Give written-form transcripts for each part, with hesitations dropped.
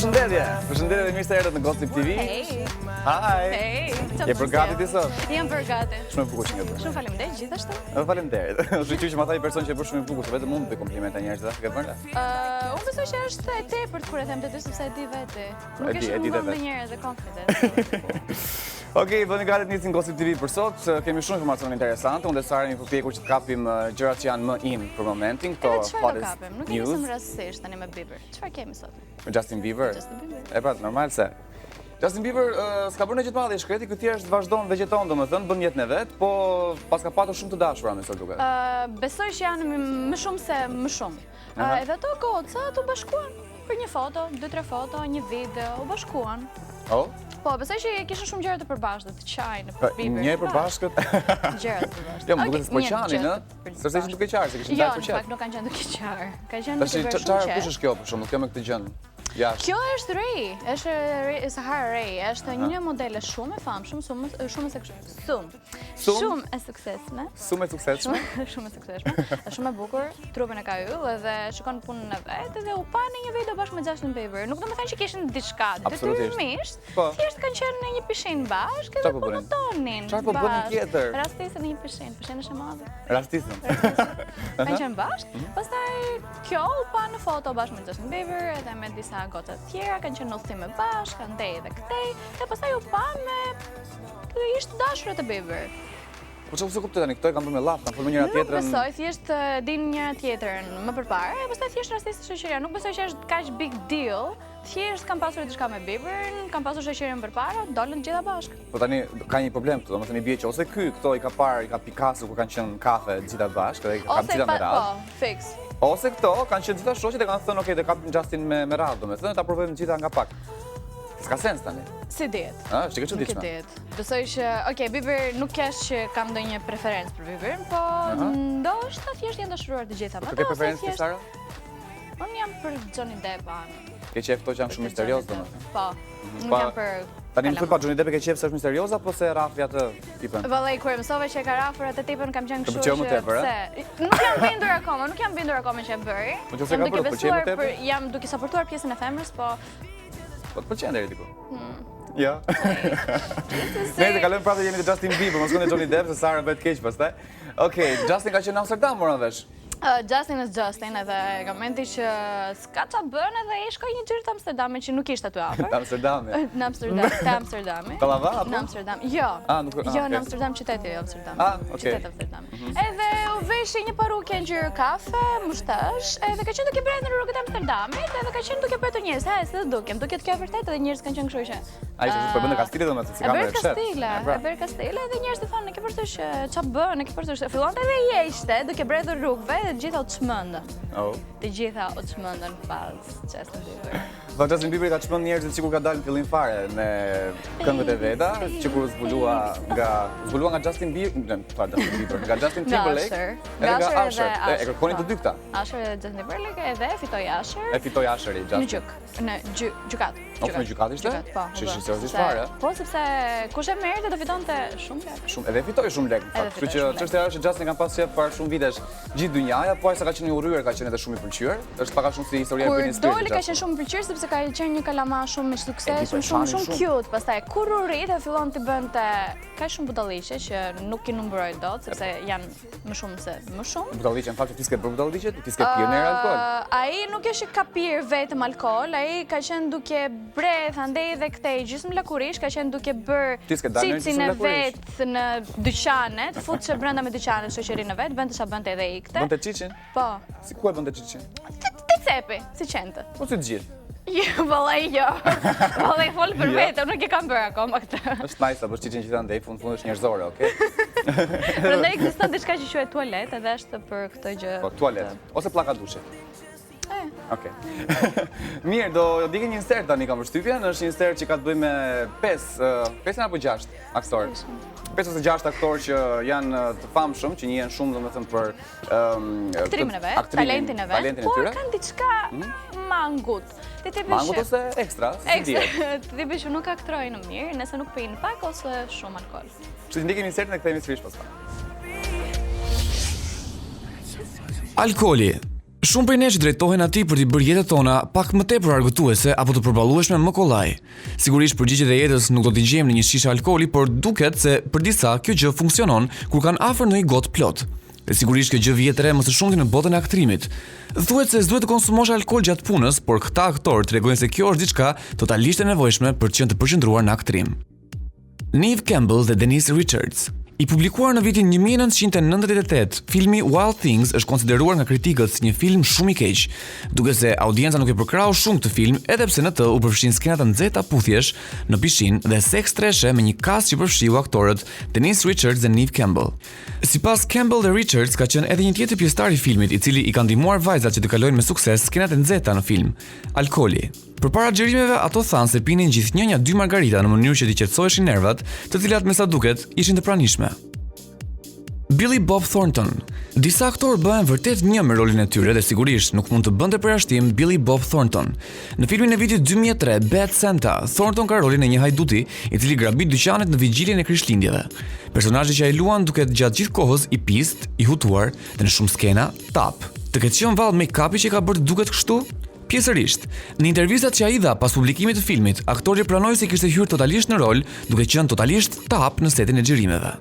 Përshëndetje dhe mirë se erdhët në Gossip TV. Hey. Hi. Hey. Je përgati ti sot? Jam përgati. Shumë e bukur që ngjetë. Shumë faleminderit gjithashtu. Faleminderit. Është që ma tha një person që e bërë shumë e bukur, vetëm mund të bëj komplimente njerëzve, ke bërë? Unë besoj që është e tepërt kur e them të ty sepse e di veti. Nuk E e di shumë vetë. ndonjëherë dhe confidence. Okej, bëni gati të nisim Gossip TV për sot. Kemi shumë informacione interesante. Unë dhe Sara jemi përpjekur që të kapim gjërat që janë më in për momentin. Edhe çfarë do hottest kapim? Nuk e news. nisëm rastësisht tani me Bieber. Çfarë kemi sot? Me Justin Bieber. Justin Bieber. E pra, normal se. Justin Bieber s'ka bërë në gjithë madhe i shkreti, ky thjesht vazhdon vegjeton domethënë, bën jetën e vet, po pas ka patur shumë të dashura me sa duket. Besoj që janë më shumë se më shumë. Edhe ato goca u bashkuan për një foto, 2-3 foto, një video, u bashkuan. Oh? Po, besoj që kishin shumë gjëra të përbashkëta, të qajnë për Bieber. Një përbashkët. Gjëra të përbashkëta. Jo, më duket se po qanin, ë? Sërse ishin duke qarë, se kishin Jo, dalë për në qet. fakt nuk kanë qenë duke qarë. Kanë qenë Tash duke bërë çfarë shumë kush qet. është kjo për shembull, kjo me këtë gjën? Jashtë. Kjo është Ray, është Sahara Ray, është një modele shumë e famshëm, shumë e suksesshme. Shumë e suksesshme. Shumë e suksesshme. Është shumë e bukur, trupin e ka yll edhe shikon punën e vet dhe u pa në një video bashkë me Justin Bieber. Nuk do të thënë që kishin diçka detyrimisht, thjesht kanë qenë në një pishinë bashkë dhe po votonin. Çfarë po bënin tjetër? Rastisën në një pishinë, pishinë është e madhe. Rastisën. Kanë qenë bashkë, pastaj kjo u pa në foto bashkë me Justin Bieber edhe me disa goca të tjera, kanë qenë në udhëtime bashkë, kanë ndej dhe këtej, dhe pastaj u pa me ishte dashura të Bieber. Po çfarë se kuptoj tani, këto e kanë bërë me llaf, kanë folur me njëra tjetrën. Nuk besoj, thjesht din njëra tjetrën më përpara, e pastaj thjesht rastisë shoqëria. Nuk besoj që është kaq big deal. Thjesht kanë pasur diçka me Bieberin, kanë pasur shoqërinë përpara, dolën të gjitha bashkë. Po tani ka një problem këtu, domethënë i bie që ose këto i ka parë, i ka Picasso kur kanë qenë kafe të gjitha bashkë dhe kanë gjitha me radhë. Po, fix. Ose këto kanë qenë gjitha shoqet e kanë thënë, "Okej, do kapim Justin me radhë, domethënë ta provojmë gjitha nga pak." S'ka sens tani. Si dihet? Është që çuditshme. Nuk e dihet. Besoj që, okay, Bieber nuk kesh që kam ndonjë preferencë për Bieberin, po ndoshta thjesht janë dashruar të gjitha. Ke preferencë ti, Sara? Unë jam për Johnny Depp. Ke qef këto që janë shumë misterios domethënë. Po. Nuk jam për Tani më thuaj pa Johnny Depp ke qef se është misterioz apo se rafi atë tipën? Vallai kur mësova që e ka rafur atë tipën kam qenë kështu. Të pëlqeu më tepër, Nuk jam bindur akoma, nuk jam bindur akoma që e bëri. Po nëse ka bërë, pëlqeu më tepër? Jam duke saportuar pjesën e femrës, po Po të pëlqen deri diku. Ja. Ne të kalojmë prapë jemi te Justin Bieber, mos shkon te Johnny Depp se Sara bëhet keq pastaj. Okej, Justin ka qenë në Amsterdam morën vesh. Justin është Justin edhe ka menti që s'ka qa bën edhe i shkoj një gjyrë të Amsterdami që nuk ishte aty afër. Në Amsterdami? Në Amsterdam, te Amsterdami. Tallava apo? Në Amsterdam, jo. Jo, në Amsterdam, qyteti Amsterdam. Qyteti Amsterdam. Edhe u veshi një parukë ngjyrë kafe, mushtash, edhe ka qenë duke bërë në rrugët e Amsterdamit, edhe ka qenë duke pyetur njerëz, "Ha, se dukem, duket kjo vërtet?" Edhe njerëz kanë qenë kështu që. Ai ishte po bën në Kastile domethënë, si kamerë fshat. E bërë Kastile dhe njerëzit thonë, "Ne ke përshtysh ç'a bën, ne ke përshtysh." Fillonte edhe i ishte duke bërë rrugëve dhe të gjitha u çmendën. Oh. Të gjitha u çmendën pas Justin Bieber. Po Justin Bieber ka çmend njerëzit sikur ka dalë në fillim fare me këngët e veta, që kur zbulua nga Justin Bieber, nga Justin Timberlake, edhe nga Usher. E kërkonin të dy këta. Usher dhe Justin Timberlake edhe fitoi Usher. E fitoi Usher i Justin. Në gjykat. Në gjykat ishte? Po. Seriozisht fare? Po, sepse kush e merrte do fitonte shumë lekë. Shumë, edhe fitoi shumë lekë. Kështu që çështja është që Justin kanë pasur qef për shumë vitesh gjithë dynjaja, po ai sa ka qenë i urryer, ka qenë edhe shumë i pëlqyer. Është pak a shumë si historia e Britney Spears. Kur doli ka qenë shumë i pëlqyer sepse ka qenë një kalama shumë me sukses, shumë cute. Pastaj kur u rrit e fillon të bënte kaq shumë budalliqe që nuk i numëroj dot sepse janë më shumë se më shumë. Budalliqe në fakt ti s'ke bërë budalliqe, ti s'ke pirë në alkool. Ai nuk është ka pirë vetëm alkool, ai ka qenë duke breth andej dhe këtej gjysmë lakurish, ka qenë duke bër cicin e vet në dyqane, të futshë brenda me dyqanet shoqërinë e vet, bënte ç'a bënte edhe ikte. Bënte çicin? Po. Si ku e bënte çicin? Te cepi, si qente. Po si të gjithë. Jo, vallai jo. Vallai fol për vetë, nuk e kam bërë akoma këtë. Është nice, apo çicin gjithandej, fund është njerëzore, okay? Prandaj ekziston diçka që quhet tualet, edhe është për këtë gjë. Po, tualet ose pllaka dushe. Okej. Mirë, do dikë një insert tani kam përshtypjen, është një insert që ka të bëjë me 5 apo 6 aktorë. 5 ose 6 aktorë që janë të famshëm, që njihen shumë domethënë për aktrimin e vet, talentin e vet, por kanë diçka mangut. Mangut ose ekstra, si dihet. Ti dish që nuk aktrojnë mirë, nëse nuk pinë pak ose shumë alkool. Kështu që ndikim insertin e kthehemi sërish pas pak. Alkooli Shumë prej nesh drejtohen atij për t'i bërë jetët tona pak më tepër argëtuese apo të përballueshme më kollaj. Sigurisht përgjigjet e jetës nuk do t'i gjejmë në një shishe alkooli, por duket se për disa kjo gjë funksionon kur kanë afër në një gotë plot. Dhe sigurisht kjo gjë vjet re më së shumti në botën e aktrimit. Thuhet se s'duhet të konsumosh alkool gjatë punës, por këta aktorë tregojnë se kjo është diçka totalisht e nevojshme për të qenë të përqendruar në aktrim. Neve Campbell dhe Denise Richards. I publikuar në vitin 1998, filmi Wild Things është konsideruar nga kritikët si një film shumë i keq, duke se audienca nuk e përkrau shumë këtë film, edhe pse në të u përfshin skenat të nxehta puthjesh në pishinë dhe seks treshe me një kast që përfshiu aktorët Denise Richards dhe Neve Campbell. Sipas Campbell dhe Richards ka qenë edhe një tjetër pjesëtar i filmit i cili i ka ndihmuar vajzat që të kalojnë me sukses skenat e nxehta në film, alkooli. Përpara xhirimeve ato thanë se pinin gjithnjënja 2 margarita në mënyrë që t'i qetësoheshin nervat, të cilat me sa duket ishin të pranishme. Billy Bob Thornton. Disa aktorë bëhen vërtet një me rolin e tyre dhe sigurisht nuk mund të bënte përjashtim Billy Bob Thornton. Në filmin e vitit 2003, Bad Santa, Thornton ka rolin e një hajduti i cili grabit dyqanet në vigjiljen e Krishtlindjeve. Personazhi që ai luan duket gjatë gjithë kohës i pist, i hutuar dhe në shumë skena tap. Të ketë qenë vallë make-upi që ka bërë të duket kështu? Pjesërisht, në intervistat që ai dha pas publikimit të filmit, aktori pranoi se kishte hyrë totalisht në rol, duke qenë totalisht tap në setin e xhirimeve.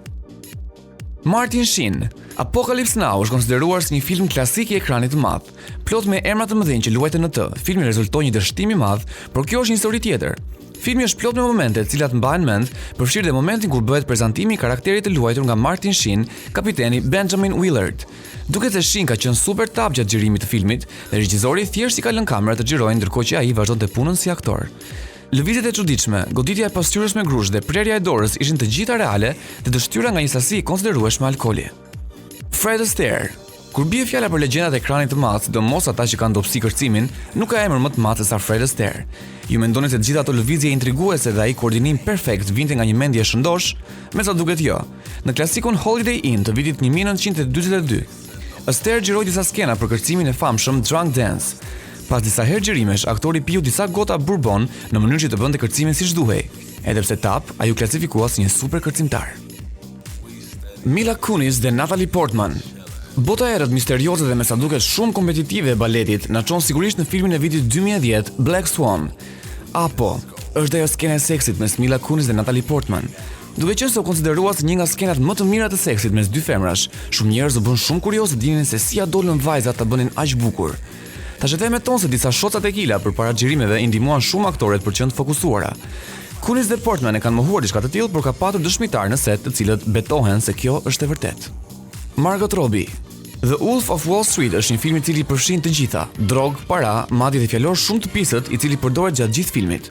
Martin Sheen. Apocalypse Now është konsideruar si një film klasik i ekranit të madh, plot me emra të mëdhenj që luajtën në të. Filmi rezultoi një dështim i madh, por kjo është një histori tjetër. Filmi është plot me momente të cilat mbahen mend, përfshirë dhe momentin kur bëhet prezantimi i karakterit të luajtur nga Martin Sheen, kapiteni Benjamin Willard. Duket se Sheen ka qenë super tap gjatë xhirimit të filmit dhe regjizori thjesht i ka lënë kamerat të xhirojnë ndërkohë që ai vazhdonte punën si aktor. Lëvizjet e çuditshme, goditja e pasqyrës me grush dhe prerja e dorës ishin të gjitha reale dhe dështyra nga një sasi e konsiderueshme alkooli. Fred Astaire. Kur bie fjala për legjendat e ekranit të madh, sidomos ata që kanë dobësi kërcimin, nuk ka emër më të madh se sa Fred Astaire. Ju mendoni se të gjitha ato lëvizje intriguese dhe ai koordinim perfekt vinte nga një mendje shëndosh? Me sa duket jo. Në klasikun Holiday Inn të vitit 1942, Astaire xhiroi disa skena për kërcimin e famshëm Drunk Dance. Pas disa herë xhirimesh, aktori piu disa gota bourbon në mënyrë që të bënte kërcimin siç duhej. Edhe pse tap, ai u klasifikoa si një super kërcimtar. Mila Kunis dhe Natalie Portman. Bota e errët misterioze dhe me sa duket shumë kompetitive e baletit na çon sigurisht në filmin e vitit 2010 Black Swan. Apo është ajo skena e seksit mes Mila Kunis dhe Natalie Portman. Duke qenë se u konsiderua si një nga skenat më të mira të seksit mes dy femrash, shumë njerëz u bën shumë kurioz të dinin se si ja dolën vajzat ta bënin aq bukur. Tash e them me tonë se disa shoca tekila përpara xhirimeve i ndihmuan shumë aktorët për të qenë të fokusuara. Kunis dhe Portman e kanë mohuar diçka të tillë, por ka patur dëshmitar në set të cilët betohen se kjo është e vërtetë. Margot Robbie. The Wolf of Wall Street është një film i cili përfshin të gjitha, drog, para, madje dhe fjalor shumë të pisët i cili përdoret gjatë gjithë filmit.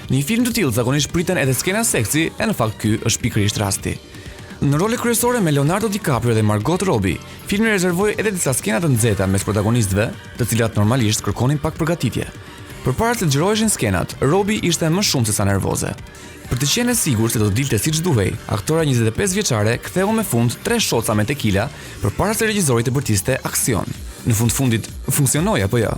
Në një film të tillë zakonisht priten edhe skena seksi, e në fakt ky është pikërisht rasti. Në role kryesore me Leonardo DiCaprio dhe Margot Robbie, filmi rezervoi edhe disa skena të nxehta mes protagonistëve, të cilat normalisht kërkonin pak përgatitje. Përpara se të xhiroheshin skenat, Robbie ishte më shumë se sa nervoze. Për të qenë e sigurt se do të dilte siç duhej, aktora 25 vjeçare ktheu me fund 3 shoca me tekila përpara se regjizori të bërtiste aksion. Në fundit funksionoi apo jo?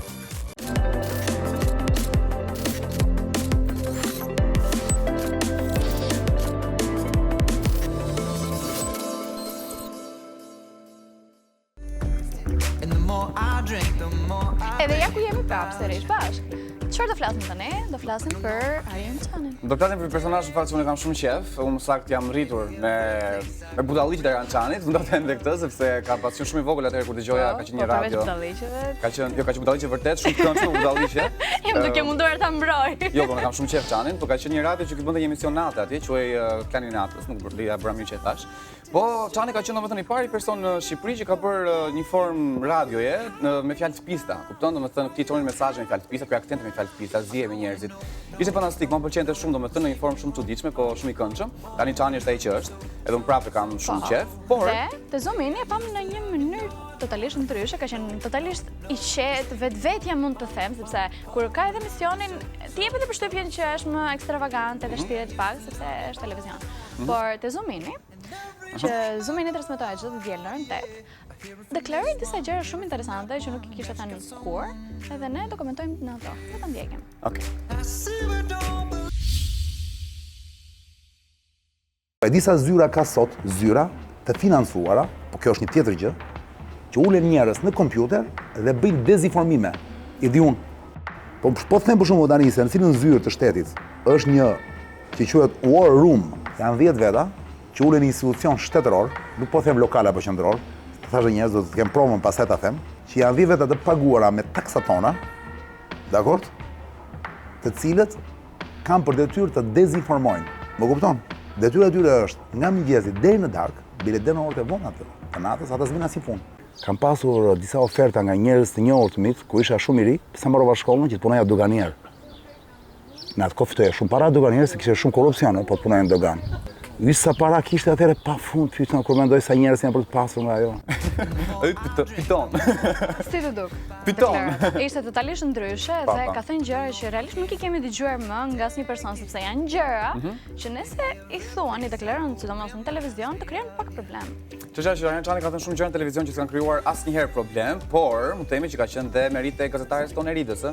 Edhe ja ku jemi prapë sërish bashkë. Çfarë do flasim tani? Do flasim për Arjen Çanin. Do flasim për personazhin fakt që unë kam shumë qejf. Unë sakt jam rritur me budalliqet e Arjen Çanit. Do ta them edhe këtë sepse ka pasur shumë i vogël atëherë kur dëgjoja ka qenë një radio. Ka qenë budalliqe vërtet, shumë këndshme budalliqe. Jam duke munduar ta mbroj. Jo, unë kam shumë qejf Çanin, por ka qenë një radio që bënte një emision natë atje, quhej Klani Natës, nuk bëra bëra mirë që e thash. Po Çani ka qenë domethënë i pari person në Shqipëri që ka bërë një formë radioje me fjalë të pista. Kupton, domethënë ti çonin mesazhe me fjalë të pista, për aksentin me fjalë të pista, zije me njerëzit. Ishte fantastik, më pëlqente shumë domethënë në një formë shumë çuditshme, po shumë i këndshëm. Tani Çani është ai që është, edhe unë prapë kam shumë qejf. Por te Zomini e pam në një mënyrë totalisht ndryshe, ka qenë totalisht i qetë, vetvetja mund të them, sepse kur ka edhe misionin, ti jepet edhe përshtypjen që është më ekstravagante dhe shtiret pak, sepse është televizion. Por te Zomini, që Zomini transmetohet çdo diel në orën 8, deklaroi disa gjëra shumë interesante që nuk i kishte thënë kur, edhe ne do komentojmë në ato. Do ta ndjekim. Okej. E disa zyra ka sot, zyra të financuara, po kjo është një tjetër gjë, që ulen njerëz në kompjuter dhe bëjnë dezinformime. I di unë. Po them për shumë tani se në cilën zyrë të shtetit është një që quhet war room, janë 10 veta që ulen një institucion shtetëror, nuk po them lokal apo qendror, të thashë njerëz do të kem provën pastaj ta them, që janë 10 veta të paguara me taksat tona, dakord? Të cilët kanë për detyrë të dezinformojnë. Më kupton? Detyra e tyre është nga mëngjesi deri në darkë, bile deri në orët e vona të natës, ata s'vin asnjë punë. Kam pasur disa oferta nga njerëz të njohur të mit, kur isha shumë i ri, pse mbarova shkollën që të punoja doganier. Në atë kohë fitoja shumë para doganier, se kishte shumë korrupsion, po të punoja në dogan. Sa para kishte atëherë pa fund pyetën kur mendoj sa njerëz janë për të pasur nga ajo. Pyton. Si të duk? Pyton. Ishte totalisht ndryshe dhe ka thënë gjëra që realisht nuk i kemi dëgjuar më nga asnjë person, sepse janë gjëra që nëse i thuan, i deklaron, sidomos në televizion, të krijon pak problem. Çështja që Arjan Çani ka thënë shumë gjëra në televizion që s'kan krijuar asnjëherë problem, por mund të themi që ka qenë dhe merite e gazetares tonë Eridës,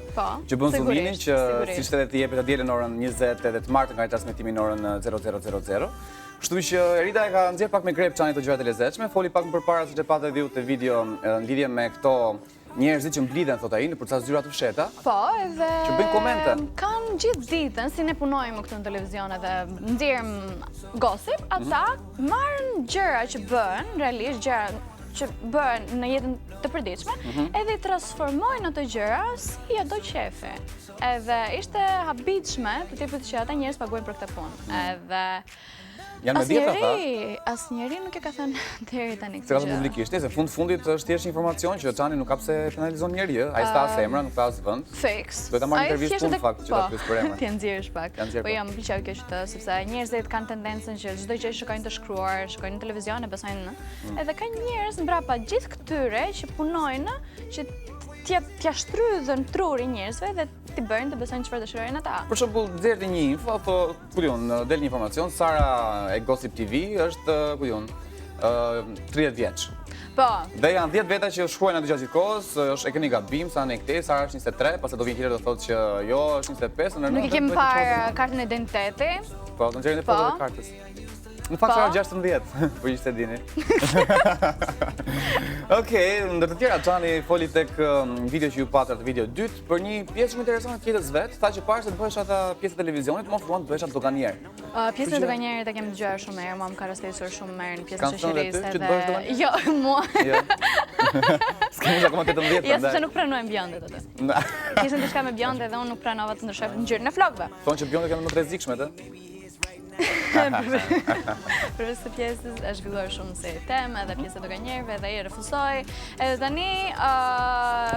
që bën zoomin që siç edhe ti jepet dielën orën 20 edhe të martën nga transmetimi në orën 00:00. Kështu që Erida e ka nxjerr pak me grep Çani të gjërat e lezetshme, foli pak më përpara siç e patë edhe ju te video në lidhje me këto njerëzit që mblidhen thot ai nëpër ca zyra të fsheta. Po, edhe që bëjnë komente. Kanë gjithë ditën si ne punojmë këtu në televizion edhe nxjerrim gossip, ata marrin gjëra që bëhen, realisht gjëra që bëhen në jetën të përditshme, edhe i transformojnë ato gjëra si ato qefi. Edhe ishte habitshme të tipit që ata njerëz paguajnë për këtë punë. Edhe janë me dietë ata. Asnjëri nuk e ka thënë deri tani këtë. Se ka thënë publikisht, se fundit është thjesht informacion që Çani nuk ka pse penalizon njeriu, ai sta as emra, nuk ka as vend. Fix. Do ta marrë intervistë punë fakt që ta pyes për emra. Ti nxjerrësh pak. Po jo, më pëlqeu kjo që sepse njerëzit kanë tendencën që çdo gjë shikojnë të shkruar, shikojnë në televizion e besojnë. Edhe ka njerëz mbrapa gjithë këtyre që punojnë që t'ja shtrydhen truri njerëzve dhe t'i bëjnë të besojnë çfarë dëshirojnë ata. Për shembull, nxjerrti një info, po ku diun, del një informacion, Sara e Gossip TV është ku diun, 30 vjeç. Po. Dhe janë 10 veta që shkruajnë atë gjatë kohës, është e keni gabim, sa ne këtej, Sara është 23, pastaj do vinë tjetër do thotë që jo, është 25, ndërsa nuk i kemi parë kartën e identiteti. Po, do nxjerrin foto të kartës. Në fakt Sara 16, po ishte dini. Okej, ndër të tjera Çani foli tek video që ju patët, video 2, për një pjesë shumë interesante të jetës vet, tha që para se të bëhesh ata pjesë të televizionit, më ofruan të bëhesh atë doganier. Pjesën e doganierit e kemi dëgjuar shumë herë, mua më ka rastësur shumë herë në pjesën e shoqërisë edhe. Jo, mua. S'kemi akoma 18. Ja, sepse nuk pranojmë bjondet atë. Kishte diçka me bjonde dhe unë nuk pranova të ndryshoj ngjyrën e flokëve. Thonë që bjondet janë më të rrezikshme të. Përveç të pjesës është zhvilluar shumë si temë edhe pjesa e doganierëve dhe ai refuzoi. Edhe tani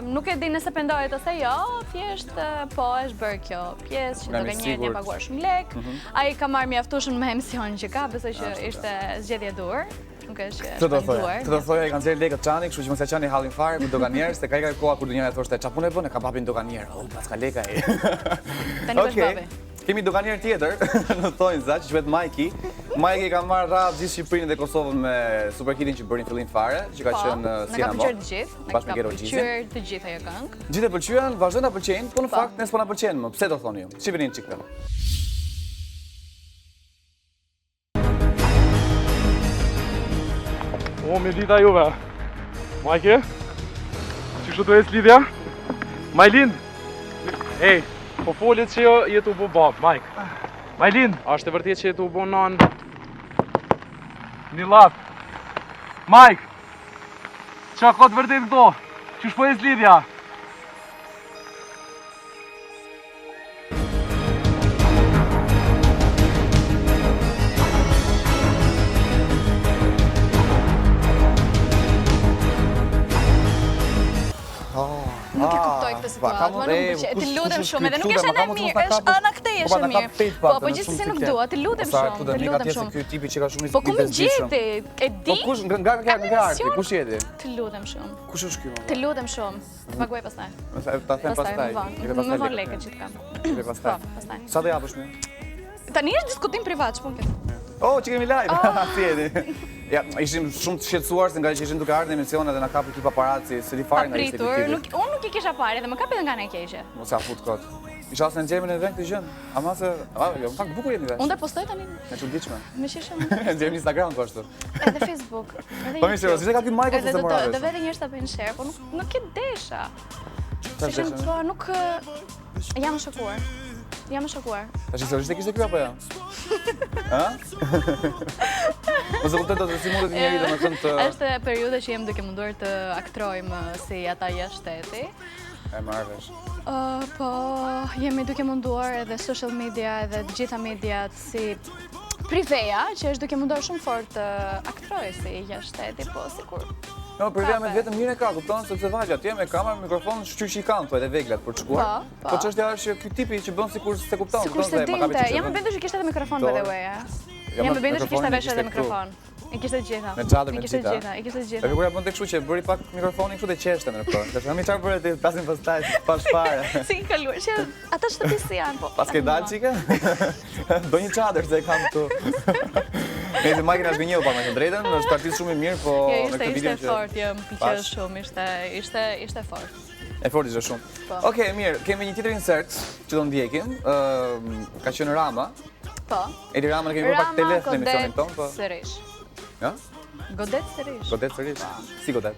nuk e di nëse pendohet ose jo, thjesht po është bërë kjo pjesë që doganierët janë paguar shumë lek. Ai ka marrë mjaftueshëm me emisionin që ka, besoj që ishte zgjedhje dur. Nuk është shpënduar. Të thoya i kanë nxjerrë lekët Çani, kështu që mos ja çani hallin fare me doganier, se ka i koha kur donjëra thoshte çfarë punë bën, e ka babin doganier. Oh, pas ka leka ai. Tani është babi. Kemi doganier tjetër në Thonjza, që quhet Majki. Majki ka marrë radhë gjithë Shqipërinë dhe Kosovën me superhitin që bërin fillim fare, që ka qenë si Ka pëlqyer të gjithë. Bashkë me Gero Gjizin. Ka pëlqyer të gjithë ajo këngë. Gjithë e pëlqyen, vazhdojnë ta pëlqejnë, por në fakt nëse po na pëlqejnë më, pse do thoni ju? Si vinin çik këto? O, me dita juve. Majke? Qështu të ecë lidhja? Majlin? Ej, po folit që jetu bu bab, Majk. Majlin, ashtë e vërtet që jetu bu nan... Një lat. Majk! Qa ka të vërtet këto? Qështu po ecë lidhja? Nuk e kuptoj këtë situatë, nuk pëlqej. Të lutem shumë, edhe nuk është e mirë, është ana këtej është e mirë. Po gjithsesi nuk dua, të lutem shumë, të lutem shumë. Ky tipi që ka shumë Po ku më gjeti? E di? Po kush nga arti, kush jeti? Të lutem shumë. Kush është ky? Të lutem shumë. Paguaj pastaj. Ta them pastaj. Më vonë lekët që të kam. Pastaj. Sa do japësh më? Tani është diskutim privat, ç'po ke? Oh, që kemi live. Si jeni? Ja, ishim shumë të shqetësuar se nga që ishim duke ardhur në emisione dhe na kapi paparazzi, se di fare nga ishte. Unë nuk i kisha parë dhe më kapi edhe nga ana e keqe. Mos ja fut kot. Isha asë në gjemin e vend këtë gjën. Ama se, jo, në fakt bukur jeni vesh. Unë do postoj tani. E çuditshme. Me qishëm. E nxjerrim në Instagram po ashtu. Edhe Facebook. Po mirë, serioz, ishte ka ky Michael se mora vesh. Do vetë njerëz ta bëjnë share, po nuk e desha. Se po nuk jam e shokuar. Jam e shokuar. Tash seriozisht e kishte ky apo jo? Ha? Mos e kuptoj dot si mundet njëri domethënë të Është periudha që jem duke munduar të aktrojmë si ata jashtë shteti. E marr vesh. Po, jemi duke munduar edhe social media, edhe të gjitha mediat si Priveja, që është duke munduar shumë fort të aktrojë si jashtë shteti, po sikur. No, Priveja me vetëm mirë e ka, kupton, sepse vajtë atje me kamerë, mikrofon, shqyr që i kanë, edhe veglat për të shkuar. Po çështja është që ky tipi që bën sikur se kupton, sikur se dinte. Jam e bindur që kishte edhe mikrofon by the way. Jam e bindur që kishte vesh edhe mikrofon. I kishte të gjitha. Me xhatë me I kishte gjitha. të gjitha. Edhe kur ja bën tek kështu që bëri pak mikrofonin kështu të qeshte në po. Tash më çfarë bëre ti pasin pastaj pas fare. Si i kaluar, që ata shtatisti janë, po. Pas ke dalë çike? Do një çadër se e kam këtu. Nëse makina është gënjeu pa me të drejtën, është artist shumë i mirë, po në këtë video ishte fort, më pëlqeu shumë, ishte fort. E fort ishte shumë. Okej, mirë, kemi një tjetër insert që do ndjekim. Ka qenë Rama. Po. Edi Rama ne kemi bërë pak telef në emisionin ton, po. Sërish. Ja? Godet sërish. Godet sërish. Si godet?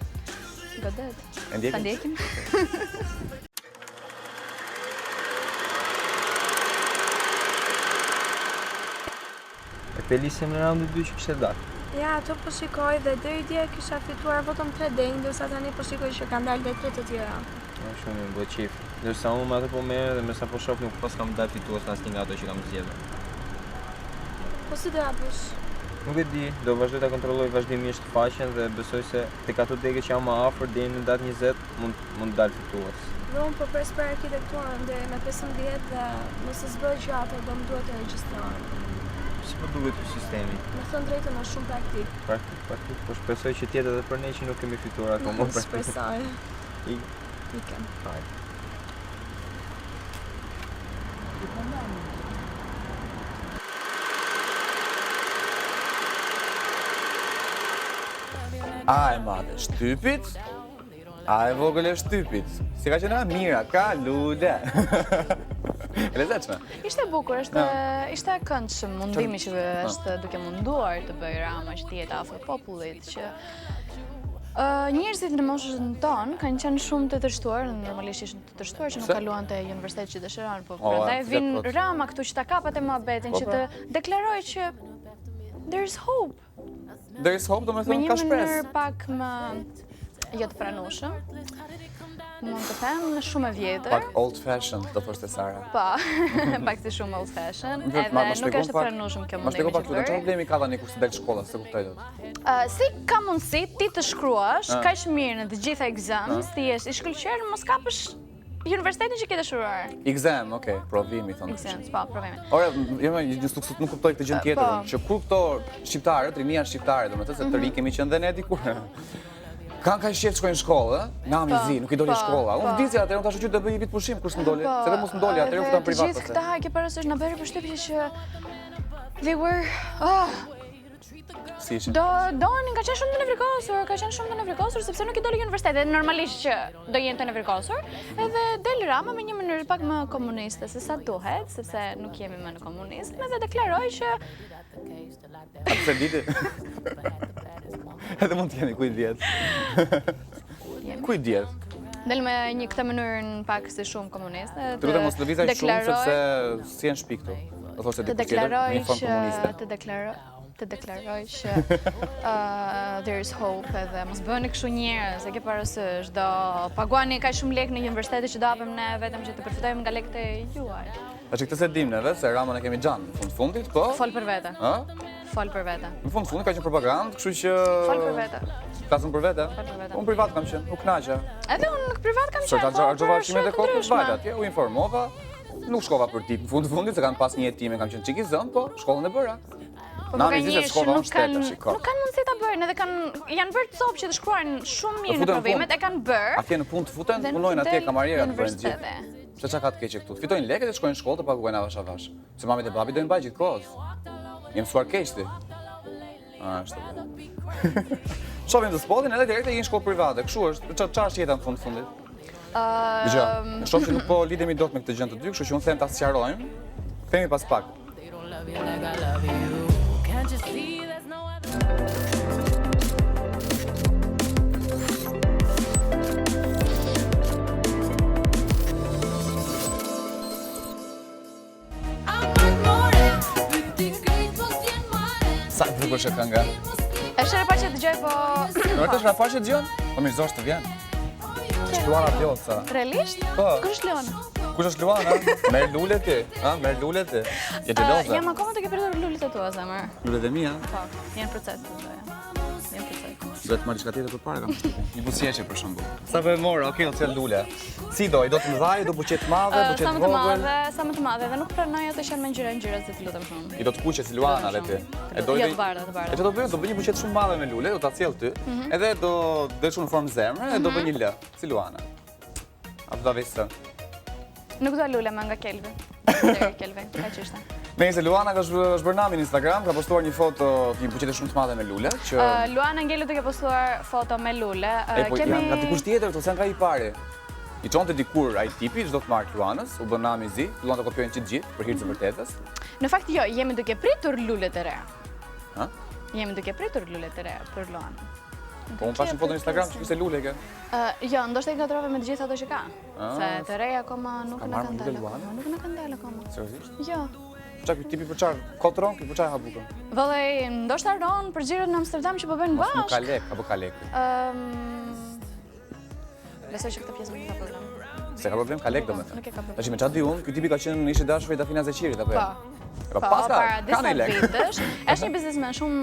Godet. E ndjekim? Ta ndjekim? Te lisem në raundin 2 që kishte dalë. Ja, ato po shikoj dhe deri dje kisha fituar vetëm 3 denj, ndërsa tani po shikoj që kanë dalë dhe 3 të tjera. Shumë më bëj qif. Ndërsa unë me ato po merr dhe me sa po shoh nuk pas kam dalë fitues në asnjë nga ato që kam zgjedhur. Po si do ja bësh? Nuk e di, do vazhdoj ta kontrolloj vazhdimisht faqen dhe besoj se tek ato degë që jam më afër deri në datë 20 mund të dalë fitues. Dhe unë po pres për arkitekturën deri me 15 dhe nëse s'bëj gjatë do më duhet të regjistrohem. Si po duhet ky sistemi? Me thënë drejtën është shumë praktik. Praktik, po shpresoj që tjetë edhe për ne që nuk kemi fituar akoma. Shpresoj. Ikem. Hajde. A e madhe shtypit, a e vogël e shtypit. Si ka qenë mira, ka lule. E lezetshme. Ishte bukur, ishte këndshëm mundimi që është duke munduar të bëj Rama që të jetë afër popullit, që njerëzit në moshën tonë kanë qenë shumë të tërshtuar, normalisht ishin të tërshtuar që nuk kaluan te universitet që dëshiron, po prandaj vin Rama këtu që ta kapat e muhabetin, që të deklaroj që there's hope. There's hope, do me thënë ka Me një shpresë. mënyrë pak më jo të pranueshëm. Mund të them shumë e vjetër. Pak old fashioned, do thoshte Sara. Po, pak si shumë old fashion, edhe nuk është e pranueshëm kjo Ma mundimi shpjego pak që çfarë bëri. problemi ka tani kur të del shkolla, se kuptoj dot. Si ka mundësi ti të shkruash kaq mirë në të gjitha exams, ti jesh i shkëlqyer, mos kapësh universitetin që ke dëshiruar. Exam, okay, provimi thonë. Exams, po, provimi. Ora, nuk kuptoj këtë gjë tjetër, që kur këto shqiptarët, rinia shqiptare, domethënë se të ri kemi qenë dhe ne dikur. Kanë kaq shef shkojnë në shkollë, nga zi, nuk i doli shkolla. Unë vdizi atëherë, unë tash që të bëj vit pushim kur s'm doli. Se mos m'doli atëherë u futam privat. Të gjithë këta ke parasysh na bëri përshtypje që they were Si ishin? donin, ka qenë shumë të nevrikosur, sepse nuk i doli universiteti. Normalisht që do jenë të nevrikosur, edhe del Rama me një mënyrë pak më komuniste se sa duhet, sepse nuk jemi më në komunizëm, edhe deklaroi që Se diti. Edhe mund të jemi kujt diet. Kujt diet? del me një këtë mënyrën pak si shumë komuniste. Të lutem mos lëvizaj shumë sepse si janë shpi këtu. Do thoshte diku tjetër, në një formë komuniste. Të deklaroj që there is hope edhe mos bëni kështu njerëz, e ke parasysh, do paguani kaq shumë lekë në universitete që do hapem ne vetëm që të përfitojmë nga lekët e juaj. Tash këtë se dim neve, se Ramën e kemi xhan në fundit, po. Fol për vete. Ë? Fol për vete. Në fundit ka qenë propagandë, kështu që Fol për vete. Flasëm për vete? Fol për vete. Unë privat kam qenë, u kënaqa. Edhe unë në privat kam Sot qenë. argjova çimet e kokës valet atje, u informova. Nuk shkova për tip. Në fundit se kanë pas një jetime, kam qenë çik i zën, po shkollën e bëra. Nuk kanë mundësi ta bëjnë, edhe janë bërë copë që të shkruajnë shumë mirë në provimet, e kanë bërë. Atje në punë të futen, punojnë atje kamarierat të bëjnë gjithë. Se çka ka të keqe këtu? Fitojnë lekët e shkojnë në shkollë të paguajnë avash avash. Se mamit e babi do mbaj gjithkohës. Jem mësuar keq ti. Ashtu. Shohim të spotin edhe direkt e një shkollë private. Kështu është, çfarë është jeta në fundit? Dgjoj, shoh që nuk po lidhemi dot me këtë gjë të dy, kështu që unë them ta sqarojmë. Kthehemi pas pak. Sa të bukur është kënga. Është e parë që dëgjoj, po... Vërtet është e parë që dëgjon? Po mirë zosh të vjen. Është Luana Pjotsa. Realisht? Po. Kush është Luana? Kush është Luana? Merr lule ti, ha? Merr lule ti. Je xheloze. Jam akoma duke përdorur lulet e tua, zemër. Lulet e mia? Po, janë proces të doja. Janë proces. Duhet të marrë diçka tjetër përpara kam shtypin. Një buzëqe për shembull. Sa po e morë, okay, do të cel lule. Si do, i do të mëdhaj, do buqet të madhe, buqet të vogël. Sa më të madhe, dhe nuk pranoj ato që janë me ngjyra se të lutem shumë. I do të kuqe si Luana le ti. E do të bardha, të bardha. E çfarë do bëj? Do bëj një buqet shumë madhe me lule, do ta cjell ty. Edhe do dëshun në formë zemre, e do bëj një L, si Luana. A do vësë? Nuk do lule më nga Kelvi. Deri Kelvi, kaq ishte. Nëse Luana ka zhbërë namin në Instagram, ka postuar një foto të një buqete shumë të madhe me lule, që Luana Ngeli duke postuar foto me lule. Po janë nga dikush tjetër, këto janë nga i pari. I çonte dikur ai tipi, çdo të marrë Luanës, u bën nami i zi, luan të kopjojnë të gjithë për hir të vërtetës. Në fakt jo, jemi duke pritur lulet e reja. Ha? Jemi duke pritur lulet e reja për Luanën. Po unë pashë një foto në Instagram që kishte lule ke. Jo, ndoshta i gatrove me të gjithë ato që ka. Se të reja akoma nuk na kanë dalë. Nuk na kanë dalë akoma. Seriozisht? Jo. Qa ky tipi për çfarë? Kotron, ky për çfarë ha bukën? Vallai, ndoshta ron për xhirën në Amsterdam që po bëjnë bashkë. Nuk ka lek, apo ka lek? Besoj që këtë pjesë nuk ka problem. Se ka problem, ka lek domethënë. Nuk e ka problem. Tash me çfarë di unë, ky tipi ka qenë ishte dashur i Dafina Zeqirit apo jo? Po, para disa vitesh. Është një biznesmen shumë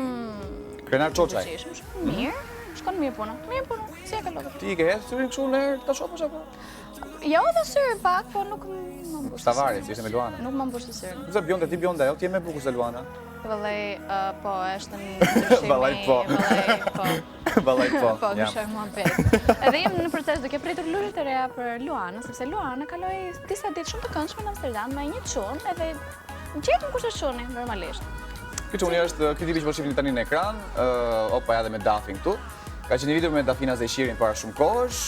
Krenar Çoçaj. Shumë mirë. Shkon mirë puna. Mirë puna. Si e kalon? Ti ke hedhur syrin kështu në herë ta shohësh apo? Jo, dhe syrin pak, po nuk më mbush. Stavari, si ishte me Luana. Nuk më mbush syrin. Pse bjonde ti bjonde, ajo ti je më bukur se Luana. Vallai, po, është një ndryshim. Vallai po. Vallai po. Po, më mua vetë. Edhe jam në proces duke pritur lulet e reja për Luana, sepse Luana kaloi disa ditë shumë të këndshme në Amsterdam me një çun, edhe gjetëm kush është çuni normalisht. Ky çuni është ky tipi që po shihni tani në ekran, opa ja dhe me Dafin këtu. Ka qenë një video me Dafina Zeqirin para shumë kohësh,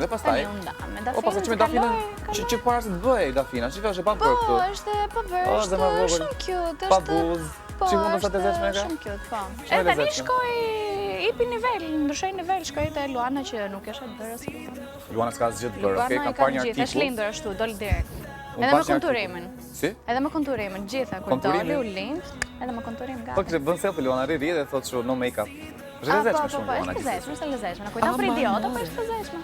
dhe pastaj. Po pastaj që me Dafina, që para se të bëj Dafina, çfarë është e pabër këtu? Po, është e pabër, shumë cute, pa buzë. Po, Çi mund të sa të zeshme ka? Shumë cute, po. Edhe tani shkoj ipi nivel, ndryshoj nivel, shkoj te Luana që nuk është e bërë as Luana. Luana s'ka asgjë të bërë, okay, ka parë një artikull. Është lindur ashtu, dol direkt. Edhe me konturimin. Si? Edhe me konturimin, gjitha kur doli u lind, edhe me konturim gati. Po kishte bën selfie Luana rri dhe thotë kështu no make up. Është lezetshme shumë Luana. Po, është lezetshme, na kujton për idiota, po është lezetshme.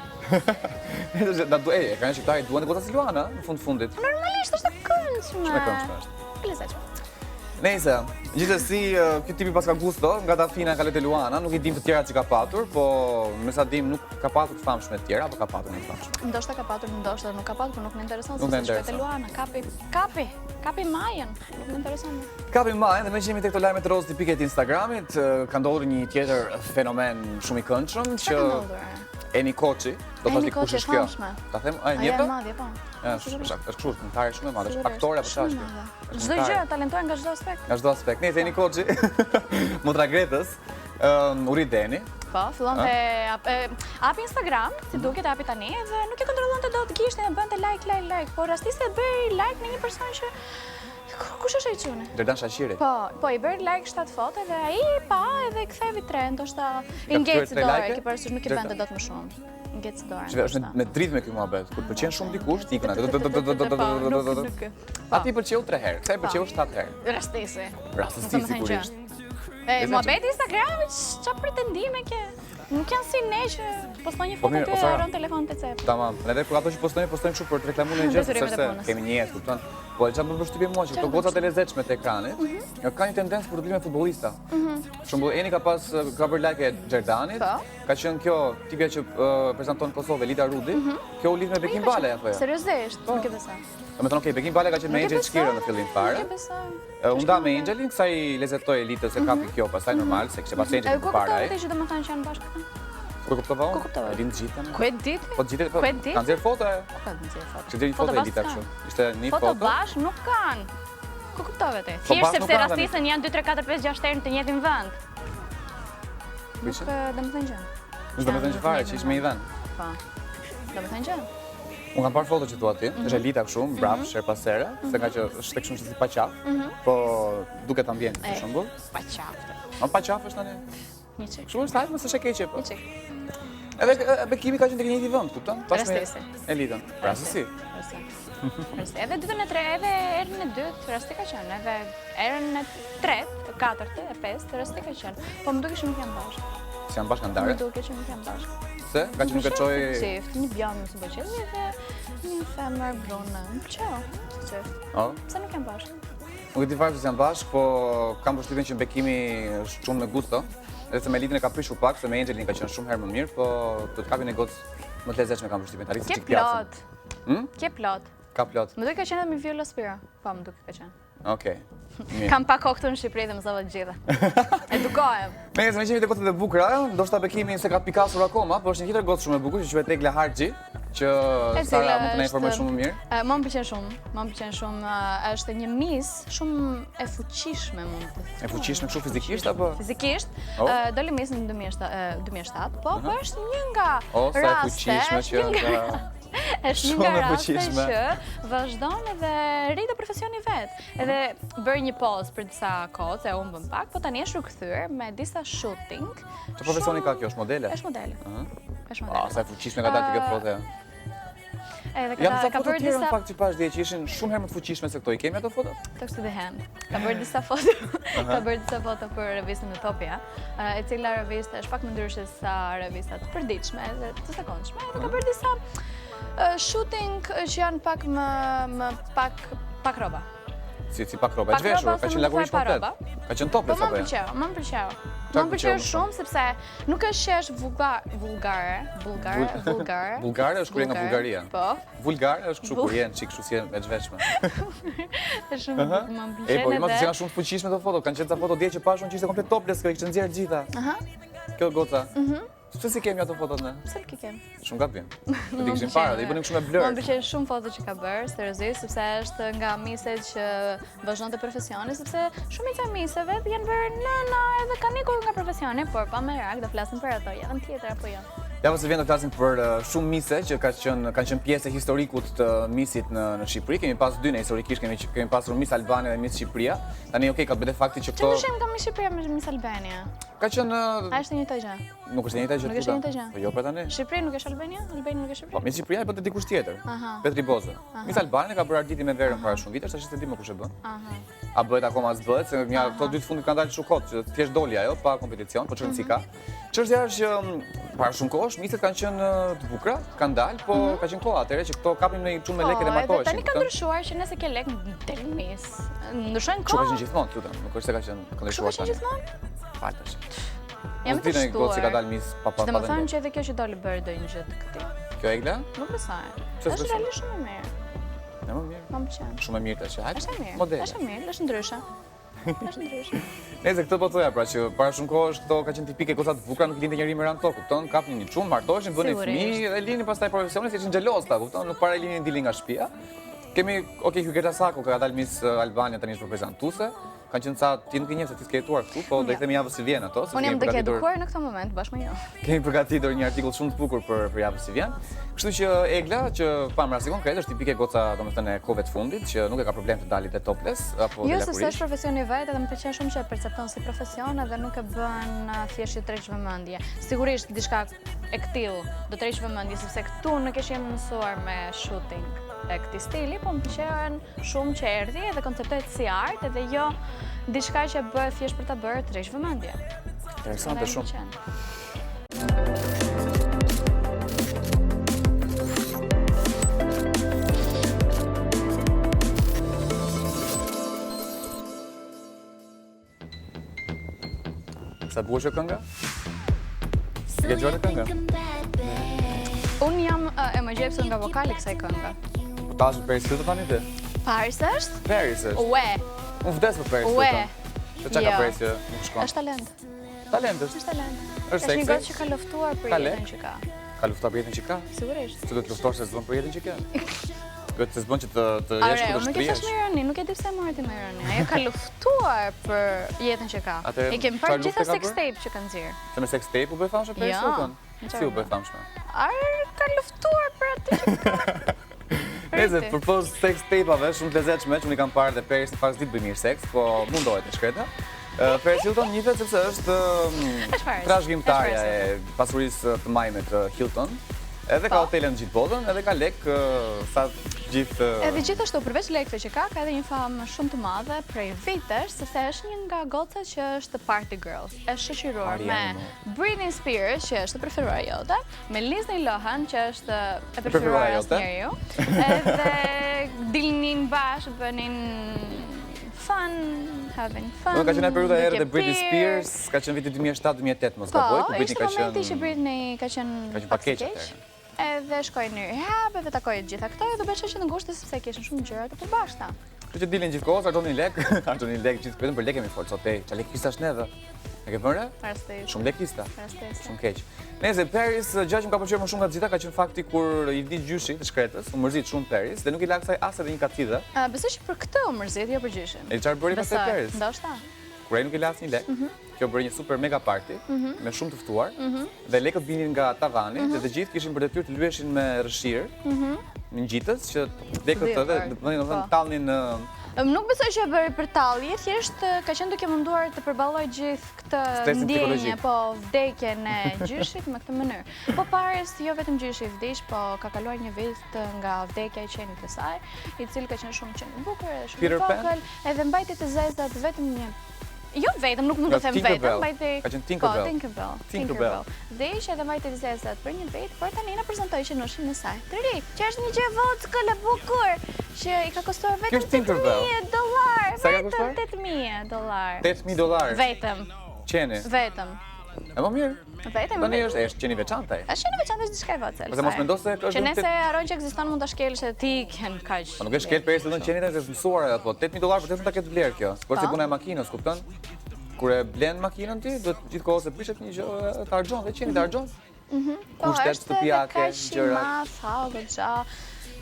Da duaj, kanë shqiptarë duan të goca si Luana në fundit. Normalisht është e këndshme. Shumë e këndshme është. Lezetshme. Nëse, gjithsesi ky tipi pas ka gusto, nga Dafina ka lete Luana, nuk i dim të tjera që ka patur, po me sa dim nuk ka patur të famshme të tjera, apo ka patur të famshme. Ndoshta ka patur, ndoshta nuk ka patur, por nuk më intereson se është te Luana, kapi majën, nuk më intereson. Kapi majën, dhe me që jemi tek këto lajme të rozë tipike të Instagramit, ka ndodhur një tjetër fenomen shumë i këndshëm që Eni Koçi, do të thotë kush është kjo? Ta them, ai njeh? Është kështu, këngëtare shumë e madhe, është aktore apo çfarë? Çdo gjë talentuar nga çdo aspekt. Nga çdo aspekt. Nëse Eni Koçi, motra Gretës, u ri Deni. Po, fillon te api Instagram, si duket api tani, dhe nuk e kontrollonte dot gishtin, e bënte like, por rastise bëri like në një person që kush është ai çuni? Derdan Shashiri. Po, i bëri like 7 foto dhe ai pa edhe kthevi 3, ndoshta i ngecë dorë, që parasysh nuk i bënte dot më shumë. Ngecë dorë. Është me dritë me ky muhabet. Kur pëlqen shumë dikush, ikën atë. Aty pëlqeu 3 herë, kthej pëlqeu 7 herë. Rastisi. Rastisi sigurisht. Muhabeti Instagramit, çfarë pretendime ke? Nuk janë si ne që postojnë një foto ty e rron telefonin te cep. Tamam. Edhe kur ato që postojnë kështu për të reklamuar një gjë, sepse kemi një jetë, kupton? Po çfarë më përshtypje mua që këto gocat e lezetshme të ekranit, kanë një tendencë për të bërë me futbollista. Për shembull, Eni ka bërë like e Xherdanit, ka qenë kjo tipja që prezanton Kosovë, Elita Rudi, kjo u lidh me Bekim Bale apo jo? Seriozisht, nuk e besoj. Domethënë, okay, Bekim Bale ka qenë me Angel Shkira në fillim fare. Nuk e besoj. Unë da me Angelin, kësaj lezetoj Elitës se kapi kjo, pastaj normal, se kishte pas Angelin para ai. Ku kuptove ti që domethënë që janë bashkë? Ku kuptova? Ku kuptova? E din të gjitha. Ku e di ti? Po gjithë, po. Kanë dhënë foto. Po kanë dhënë foto. Që deri foto Elita kështu. Ishte një foto. Foto bashkë nuk kanë. Ku kuptove ti? Thjesht sepse rastisën janë 2 3 4 5 6 herë në të njëjtin vend. Nuk domethënë gjë. Nuk domethënë që fare që ishte me i vend. Po. Do me thënë që? Unë kam parë foto që thua ti, është Elita kështu, mbrapsht, her pas here, se ka që është tek shumë si pa qafë, po duket ambient për shembull. Pa qafë. Ma pa qafë është tani. Një qik. Kështu është hajtë, mos është e keqe po. Një qik. Edhe Bekimi ka qenë tek njëjti vend, kupton? Rastisi. Elitën. Rastisi. Edhe ditën e tretë, edhe erën e dytë, rasti ka qenë, edhe erën e tretë, e katërtë, e pestë, rasti ka qenë. Po më duke që nuk jam bashkë. Si janë bashkë ndare? Më duke që nuk jam bashkë. Se? Ka që nuk e qoj... Qeft, një bjamë më së bëqelli dhe një femër bronë. Më pëlqeu. Pse nuk jam bashkë? Nuk e di fare se janë bashkë, po kam përshtypjen që Bekimi është shumë me gusto. Edhe se me Elitën e ka prishur pak, se me Angelin ka qenë shumë herë më mirë, po të të kapin e gocë më të lezetshme kam përshtypjen. Arritës çik pjatën. Kje plot. Ka plot. Më duke ka qenë edhe me Viola Spira. Po, më duke ka qenë. Okej. Kam pak kohë këtu në Shqipëri dhe më zava të gjitha. Edukohem. Me që jemi të gocët e bukura, ndoshta Bekimi se ka pikasur akoma, po është një tjetër gocë shumë e bukur që quhet Egla Harxhi, që Sara mund të na informoj shumë më mirë. Më pëlqen shumë, është një mis shumë e fuqishme mund të thënë. E fuqishme kështu fizikisht apo? Fizikisht, doli mis në 2007, po është një nga raste. Sa e fuqishme që është një nga raste që vazhdon edhe rritë profesioni vetë. Edhe bërë një poz për disa kohë, se unë bëm pak, po tani është rikthyer me disa shooting. Që profesioni ka kjo, është modele? Është modele. Sa e fuqishme ka dalë të këtë foto. Jam disa foto tjera në fakt që pash dje që ishin shumë herë më të fuqishme se këto. I kemi ato foto? Talks to the hand. Ka bërë disa foto për revistën Utopia, e cila revistë është pak më ndryshe sa revistat të përditshme dhe të zakonshme. Dhe ka bërë disa shooting që janë pak më pak roba. Si pak roba, e zhveshur, ka qenë lagurisht komplet. Ka qenë topless apo jo? Më më pëlqeu. Më pëlqeu shumë sepse nuk është që është vulgare. Vulgare është kur je nga Bullgaria. Po. Vulgare është kështu kur je çik kështu si e zhveshme. Është shumë më pëlqen. Po i mos se janë shumë të fuqishme ato foto, kanë qenë ca foto dje që pashun që ishte komplet topless, që i kishte nxjerrë gjitha. Kjo goca. Pse si kemi ato fotot ne? Pse nuk i kemi? Shumë gabim. Do t'i kishim parë, dhe i bënim shumë e blurë. Më pëlqen shumë foto që ka bërë, seriozisht, sepse është nga miset që vazhdonte profesioni, sepse shumica e miseve janë bërë edhe kanë ikur nga profesioni, por pa merak, do flasim për ato javën tjetër apo jo. Javën se vjen do flasim për shumë mise që kanë qenë pjesë e historikut të misit në Shqipëri. Kemi pas dy ne historikisht, kemi pasur Miss Albania dhe Miss Shqipëria. Tani okay, ka bëre fakti që këto... Që ndryshim ka Miss Shqipëria me Miss Albania? Ka qenë... A është e njëjta gjë? Nuk është e njëjta gjë. Nuk është e njëjta gjë. Po jo për tani. Shqipëri nuk është Albania? Albania nuk është Shqipëri? Po Miss Shqipëria e bëte dikush tjetër. Petri Bozo. Miss Albania ka bërë arditi me verën para shumë vitesh, tash se di më kush e bën. A bëhet akoma as bëhet, se nga këto dy të fundit kanë dalë shumë kot, që thjesht doli ajo pa kompeticion, po çrëndsi ka. Çështja është që para shumë kohësh miset kanë qenë të bukura, kanë dalë, po ka qenë kohë atëherë që këto kapin në shumë me lekë dhe martoheshin. Tani ka ndryshuar që nëse ke lekë del mis. Ndryshojnë kohë. Çu ka qenë gjithmonë, lutem, nuk është se ka qenë ndryshuar tani. Faltash. Jam të shtuar. Gocë ka dalë mis pa. Do të thonë që edhe kjo që doli bërë do një gjë të këtij. Kjo Egla? Nuk besoj. Është realisht shumë e mirë. Më mirë. Më pëlqen. Shumë e mirë tash. Është mirë. Modele. Është mirë, është ndryshe. Është ndryshe. Nëse këtë po thoja pra që para shumë kohësh këto ka qenë tipike goca të bukura, nuk linte njëri me ran tokë, kupton? Kapnin një çum, martoheshin, bënin fëmijë dhe linin pastaj profesionin se ishin xhelozta, kupton? Nuk para linin dilin nga shtëpia. Kemi, okay, Hygeta Sako ka dalë Miss Albania tani është prezantuese. Kanë qenë ca ti nuk i njeh se ti s'ke jetuar këtu, po do i themi javës si vjen ato, se kemi përgatitur. Unë jam duke edukuar në këtë moment bashkë me ju. Kemi përgatitur një artikull shumë të bukur për javën si vjen. Kështu që Egla, që pam rasti konkret, është tipike goca, domethënë e kohëve të fundit, që nuk e ka problem të dalë te topless apo jo, se është profesioni i vet, edhe më pëlqen shumë që e percepton si profesion dhe nuk e bën thjesht të tërheq vëmendje. Sigurisht diçka e këtill do të tërheq vëmendje sepse këtu nuk e kemi mësuar me shooting e këtij stili, po më pëlqen shumë që erdhi edhe konceptohet si art edhe jo diçka që bëhet thjesht për ta bërë të tërheq vëmendje. Interesante shumë. Sa bukur është kënga? Ke dëgjuar kënga? Unë jam e më gjepsur nga vokali kësaj kënga. Ta është Paris Hilton tani ti? Paris është? Paris është. Ue. Unë vdes për Paris Hilton. Se çka ka Paris që nuk shkon? Është talent. Talent është? Është talent. Është seksi? Është një gotë që ka luftuar për jetën që ka. Ka luftuar për jetën që ka? Sigurisht. Se do të luftosh se s'bën për jetën që ka? Duhet të s'bën që të jesh ku të shtrihesh. Nuk e thash me ironi, nuk e di pse morë ti me ironi. Ajo ka luftuar për jetën që ka. E kemi parë gjitha sex tape që kanë nxjerr. Se me sex tape u bë famshë Paris Hilton? Si u bë famshme? Ka luftuar për atë që ka. Nëse përpos sex tape-ave shumë të lezetshme që unë i kam parë dhe Paris në fakt ditë bëj mirë seks, po mundohet të shkreta. Paris Hilton njihet sepse është trashëgimtarja e pasurisë të majme të Hilton. Edhe ka hotele në gjithë botën, edhe ka lek sa gjithë... Edhe gjithashtu, përveç lekëve që ka edhe një famë shumë të madhe prej vitesh, sepse është një nga gocat që është party girl. Është shoqëruar me Britney Spears, që është preferuara jote, me Lindsay Lohan, që është e preferuara jote, edhe dilnin bashkë, bënin having fun. Ka qenë periudha e erë dhe Britney Spears, ka qenë viti 2007-2008 mos gaboj, ku Britney ka qenë... Po, ishte momenti që Britney ka qenë pak keq. Edhe shkoj në rehab, edhe takoj gjitha këto, edhe besoj që në ngushtë sepse kishin shumë gjëra të përbashkëta. Kështu që dilin gjithkohës, artonin lek, gjithë vetëm për lek kemi folë, sot ç'a lek kista neve. E ke vënë? Shumë lek kista. Shumë keq. Nëse Paris, gjë që më ka pëlqyer më shumë nga të gjitha ka qenë fakti kur i di gjyshi të shkretës, u mërzit shumë Paris dhe nuk i la kësaj as edhe një katidhe. Besoj që për këtë u mërzit, jo për gjyshin. E çfarë bëri pastaj Paris? Ndoshta. Kur ai nuk i la asnjë lek. Kjo bëri një super mega party me shumë të ftuar dhe lekët vinin nga tavani dhe të gjithë kishin për detyrë të lyeshin me rëshirë në ngjitës që lekët edhe domethënë tallnin Nuk besoj që e bëri për tallje, thjesht ka qenë duke munduar të përballoj gjithë këtë ndjenjë, po vdekjen e gjyshit me këtë mënyrë. Po Paris jo vetëm gjyshi vdiq, po ka kaluar një vit nga vdekja e qenit të saj, i cili ka qenë shumë qenë i bukur edhe shumë i vogël, edhe mbajti të zezat vetëm një. Jo vetëm, nuk mund të them vetëm, mbajti... Ka qenë Tinkerbell. Po, Tinkerbell. Vdiq edhe mbajti të zezat për një vit, por tani na prezantoi qenushin e saj të ri, që është një gjë vockël e bukur, që i ka kostuar vetëm $8,000. Sa ka kushtuar? $8,000. $8,000. Vetëm. Qeni. Vetëm. E më mirë. Vetëm. Tani është qeni veçantë. Është qeni veçantë, është diçka e vogël. Ose mos mendo se është që nëse harron që ekziston mund ta shkelësh edhe ti ken kaq. Po nuk e shkel Paris edhe qenit është mësuar apo $8,000 për të ta ketë vlerë kjo. Por si puna e makinës, kupton? Kur e blen makinën ti, do të gjithkohës e prishet një gjë, të harxhon dhe qeni të harxhon. Po është kaq gjëra, goxha,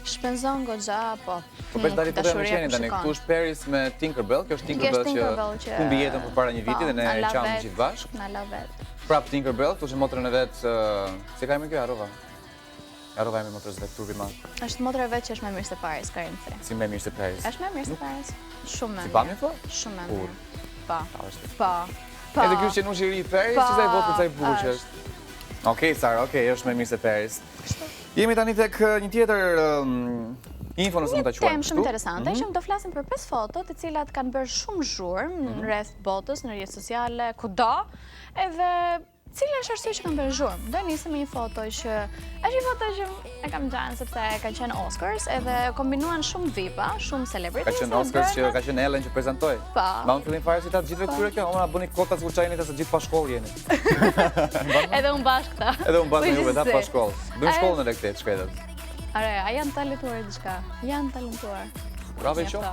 shpenzon goxha, po. Po bëj tani foto me qenin tani. Këtu është Paris me Tinkerbell, kjo është Tinkerbell që humbi jetën përpara një viti dhe ne e qam gjithë bashkë. Na la vet. Prap Tinkerbell, këtu është motrën e vet, si ka emrin kjo harrova. Harrova emrin motrës vet turpi madh. Është motra e vet që është më mirë se Paris, ka rënë. Si më mirë se Paris. Është më mirë se Paris. Shumë më mirë. Si pamje po? Shumë më mirë. Po. Edhe ky që nuk i ri Paris, si sa i vogël sa i bukur që është. Okej, Sara, okej, është më mirë se Paris. Jemi tani tek një tjetër info nëse mund ta quajmë. Një temë shumë interesante që do flasim për 5 foto të cilat kanë bërë shumë zhurmë rreth botës, në rrjetet sociale, kudo, edhe cila është arsye që kanë bërë zhurmë. Do nisim me një foto që është një foto që e kam gjanë sepse kanë qenë Oscars edhe kombinuan shumë VIP-a, shumë celebrities. Ka qenë Oscars që ka qenë Ellen që prezantoi. Ma unë fillim fare si ta gjithëve këtyre kjo, ona bëni kota sikur çajini ta se gjithë pa shkollë jeni. Edhe unë bashkë ta. Edhe unë bashkë juve ta pa shkollë. Bëjmë shkollën edhe këtë shkretët. Are, a janë talentuar diçka? Janë talentuar. Bravo i qof.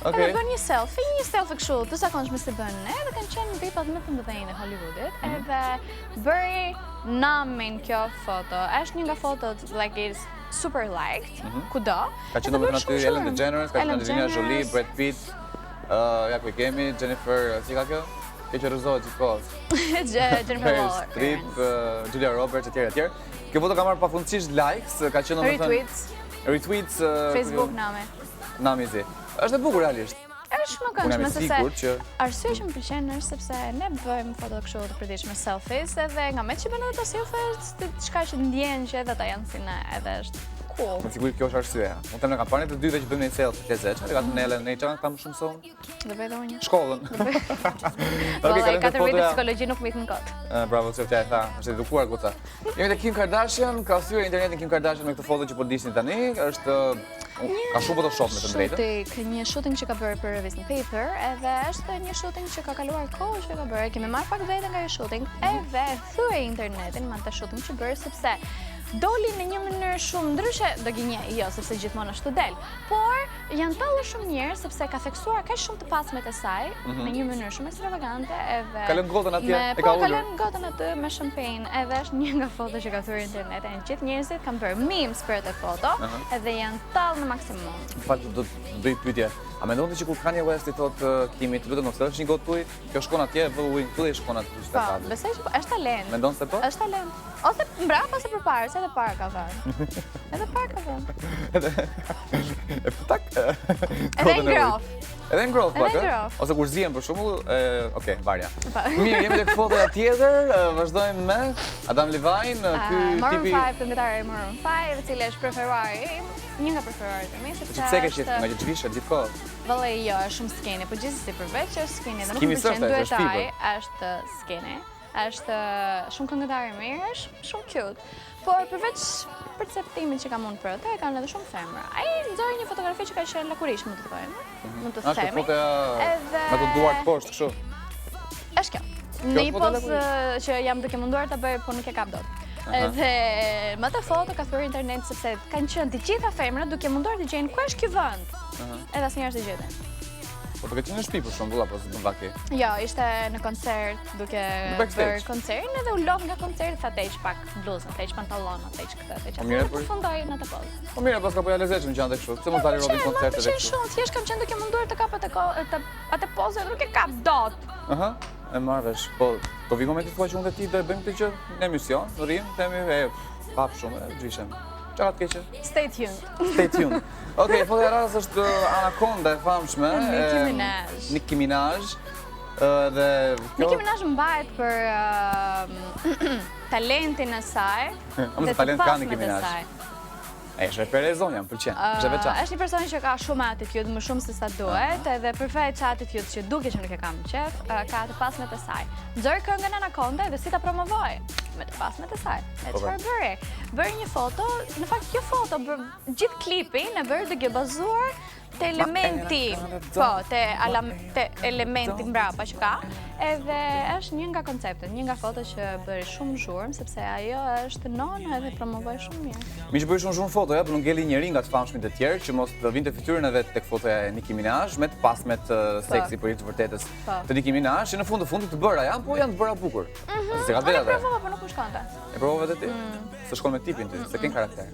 Edhe bën një selfie kështu, të zakonshme si bën ne, edhe kanë qenë VIP-at më të mëdhenj në Hollywoodit, edhe bëri namin kjo foto. Është një nga fotot like is super liked, kudo. Ka qenë domethënë aty Ellen DeGeneres, ka qenë Angelina Jolie, Brad Pitt, ja ku i kemi, Jennifer, si ka kjo? Kjo që rëzohet gjithkohës. Jennifer Lawrence. Strip, Julia Roberts, etj. Kjo foto ka marrë pafundësisht likes, ka qenë domethënë retweets, Facebook nami zi. Është e bukur realisht. Është më këndshme sepse arsye që më pëlqen është sepse ne bëjmë foto kështu të përditshme selfies edhe nga me që bën ato selfies diçka që ndjen që edhe ata janë si ne, edhe është cool. Me siguri kjo është arsyeja. Unë them në kampaninë të dyve që bëjmë një selfie të lezetshme, ka thënë Ellen, ne çan kam shumë son. Do bëj edhe unë. Shkollën. Okej, 4 vite psikologji nuk më ikën kot. Bravo, Sofia e tha, është edukuar goca. Jemi te Kim Kardashian, ka thyer internetin Kim Kardashian me këtë foto që po disni tani, është ka shumë Photoshop me të drejtën. Një shooting që ka bërë për revistën Paper, edhe është një shooting që ka kaluar kohë që ka bërë. Kemi marrë pak vete nga ai shooting, edhe thye internetin me atë shooting që bërë sepse doli në një mënyrë shumë ndryshe, do gënjej, jo, sepse gjithmonë është të del, por janë tallur shumë njerëz sepse ka theksuar kaq shumë të pasmet e saj në një mënyrë shumë ekstravagante, edhe ka lënë gotën atje, e ka ulur. Ka lënë gotën aty me champagne, edhe është një nga foto që ka thyer internetin. Gjithë njerëzit kanë bërë memes për atë foto, edhe janë tallë në maksimum. Në fakt do të bëj pyetje. A mendon ti që kur Kanye West i thot Kimit, lutem mos është një gotë tuj, kjo shkon atje, vë ujin këtu dhe shkon aty Po, besoj që është talent. Mendon se po? Është talent. Ose mbrapa ose përpara, se edhe para ka thënë. Edhe para ka thënë. Tak. Edhe ngrof. Edhe ngrof pak, ose kur zihen për shembull, okay, varja. Mirë, jemi tek fotoja tjetër, vazhdojmë me Adam Levine, ky tipi Maroon 5, këngëtari Maroon 5, i cili është preferuari im, një nga preferuarit e mi, sepse pse ke qenë nga gjithë gjithkohë? Vallai jo, është shumë skeni, po gjithsesi përveç që është skeni dhe nuk më pëlqen duetari, është skeni. Është shumë këngëtar i mirë, është shumë cute. Por përveç perceptimit që kam unë për të, e kanë edhe shumë femra. Ai nxori një fotografi që ka qenë lakurish, mund të thojmë. Mund të themi. Edhe me të duart poshtë kështu. Është kjo. Në një pozë që jam duke munduar ta bëj, por nuk e kap dot. Edhe më të foto ka thyer internet sepse kanë qenë të gjitha femrat duke munduar të gjejnë ku është ky vend. Edhe asnjëherë s'e gjeten. Po të këtë në shtëpi për shembull apo s'do vaki? Jo, ishte në koncert duke bërë koncertin edhe u lodh nga koncerti tha teq pak bluzën, teq pantallona, teq këtë, teq atë. Po fundoi në atë pozë. Po mirë, pas ka po ja lezetshëm që ande kështu. Pse mund tani Robin koncerte edhe kështu? Shumë, thjesht kam qenë duke munduar të kap atë pozë dhe nuk e kap dot. Aha. E marr vesh. Po vi momenti thua që unë dhe ti do e bëjmë këtë gjë në emision, rrim, themi pap shumë, gjishem. Çfarë të keqe? Stay tuned. Stay tuned. Okej, fotoja e radhës është Anaconda e famshme. Nicki Minaj. Dhe Nicki Minaj mbahet për talentin e saj. Dhe talent ka Nicki Minaj. Është repere e zonja, më pëlqen. Është veçantë. Është një person që ka shumë attitude, më shumë se sa duhet, edhe përveç attitude që duket që nuk e ka në qef, ka të pasmet e saj. Nxori këngën Anaconda dhe si ta promovoi me të pasmet e saj. E çfarë bëri? Bëri një foto, në fakt kjo foto, gjithë klipin e bëri duke bazuar te elementi, po, te elementi mbrapa që ka, edhe është një nga konceptet, një nga foto që bëri shumë zhurmë, sepse ajo është nonë edhe promovoi shumë mirë. Mi që bëri shumë fotoja, për nuk ngeli njëri nga të famshmit e tjerë, që mos të vinte fytyrën edhe tek fotoja e Nicki Minaj, me të pasmet seksi për i të vërtetës të Nicki Minaj, që në fundit të bëra janë, po janë të bëra bukur. Unë e provova, por nuk u shkonte. E provova vetë ti? Se shkon me tipin ty, se ken karakter.